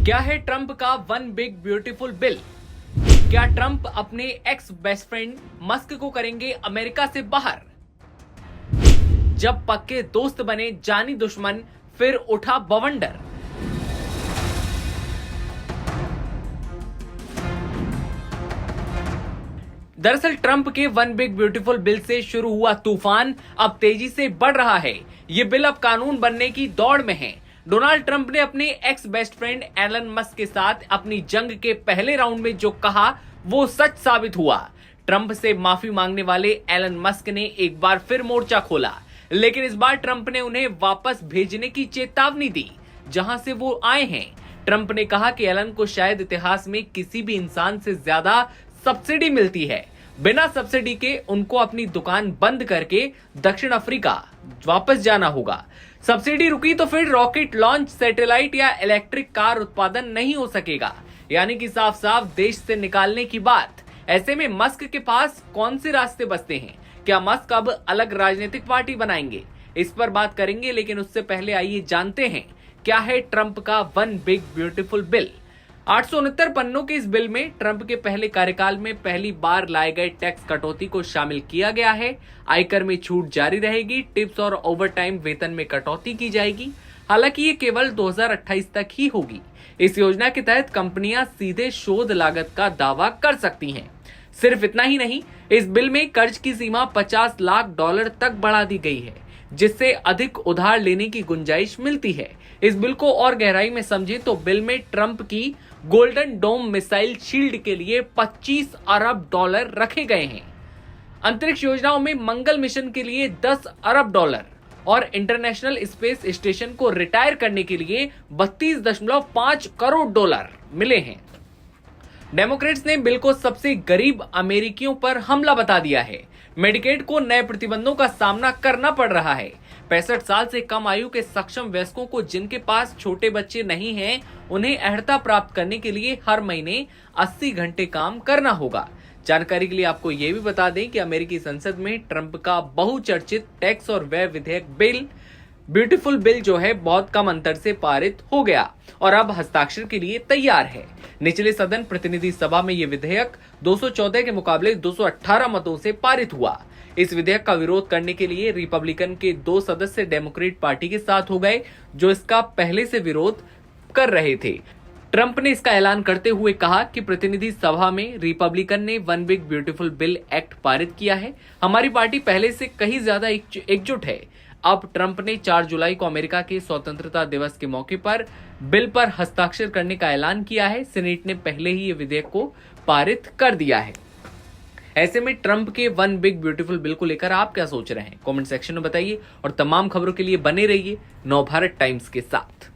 क्या है ट्रंप का वन बिग ब्यूटीफुल बिल? क्या ट्रंप अपने एक्स बेस्ट फ्रेंड मस्क को करेंगे अमेरिका से बाहर? जब पक्के दोस्त बने जानी दुश्मन, फिर उठा बवंडर। दरअसल ट्रंप के वन बिग ब्यूटीफुल बिल से शुरू हुआ तूफान अब तेजी से बढ़ रहा है। ये बिल अब कानून बनने की दौड़ में है। डोनाल्ड ट्रंप ने अपने ex best friend Elon Musk के साथ अपनी जंग के पहले राउंड में जो कहा वो सच साबित हुआ। ट्रंप से माफी मांगने वाले एलन मस्क ने एक बार फिर मोर्चा खोला, लेकिन इस बार ट्रंप ने उन्हें वापस भेजने की चेतावनी दी जहां से वो आए हैं। ट्रंप ने कहा कि एलन को शायद इतिहास में किसी भी इंसान से ज्यादा सब्सिडी मिलती है। बिना सब्सिडी के उनको अपनी दुकान बंद करके दक्षिण अफ्रीका वापस जाना होगा। सब्सिडी रुकी तो फिर रॉकेट लॉन्च, सैटेलाइट या इलेक्ट्रिक कार उत्पादन नहीं हो सकेगा, यानी कि साफ साफ देश से निकालने की बात। ऐसे में मस्क के पास कौन से रास्ते बचते हैं? क्या मस्क अब अलग राजनीतिक पार्टी बनाएंगे? इस पर बात करेंगे, लेकिन उससे पहले आइए जानते हैं क्या है ट्रंप का वन बिग ब्यूटीफुल बिल। 869 पन्नों के इस बिल में ट्रंप के पहले कार्यकाल में पहली बार लाए गए टैक्स कटौती को शामिल किया गया है। आयकर में छूट जारी रहेगी, टिप्स और ओवरटाइम वेतन में कटौती की जाएगी। हालांकि ये केवल 2028 तक ही होगी। इस योजना के तहत कंपनियां सीधे शोध लागत का दावा कर सकती हैं। सिर्फ इतना ही नहीं, इस बिल में कर्ज की सीमा $50 लाख तक बढ़ा दी गई है, जिससे अधिक उधार लेने की गुंजाइश मिलती है। इस बिल को और गहराई में समझें तो बिल में ट्रंप की गोल्डन डोम मिसाइल शील्ड के लिए $25 अरब रखे गए हैं। अंतरिक्ष योजनाओं में मंगल मिशन के लिए $10 अरब और इंटरनेशनल स्पेस स्टेशन को रिटायर करने के लिए $32.5 करोड़ मिले हैं। डेमोक्रेट्स ने बिल को सबसे गरीब अमेरिकियों पर हमला बता दिया है। मेडिकेड को नए प्रतिबंधों का सामना करना पड़ रहा है। 65 साल से कम आयु के सक्षम वयस्कों को जिनके पास छोटे बच्चे नहीं हैं, उन्हें अर्हता प्राप्त करने के लिए हर महीने 80 घंटे काम करना होगा। जानकारी के लिए आपको ये भी बता दें कि अमेरिकी संसद में ट्रंप का बहुचर्चित टैक्स और व्यय विधेयक बिल ब्यूटीफुल बिल जो है बहुत कम अंतर से पारित हो गया और अब हस्ताक्षर के लिए तैयार है। निचले सदन प्रतिनिधि सभा में यह विधेयक 214 के मुकाबले 218 मतों से पारित हुआ। इस विधेयक का विरोध करने के लिए रिपब्लिकन के 2 सदस्य डेमोक्रेट पार्टी के साथ हो गए, जो इसका पहले से विरोध कर रहे थे। ट्रंप ने इसका ऐलान करते हुए कहा कि प्रतिनिधि सभा में रिपब्लिकन ने one big beautiful bill act पारित किया है। हमारी पार्टी पहले से कहीं ज्यादा एकजुट है। अब ट्रंप ने 4 जुलाई को अमेरिका के स्वतंत्रता दिवस के मौके पर बिल पर हस्ताक्षर करने का ऐलान किया है। सीनेट ने पहले ही ये विधेयक को पारित कर दिया है। ऐसे में ट्रंप के वन बिग ब्यूटीफुल बिल को लेकर आप क्या सोच रहे हैं? कमेंट सेक्शन में बताइए और तमाम खबरों के लिए बने रहिए नवभारत टाइम्स के साथ।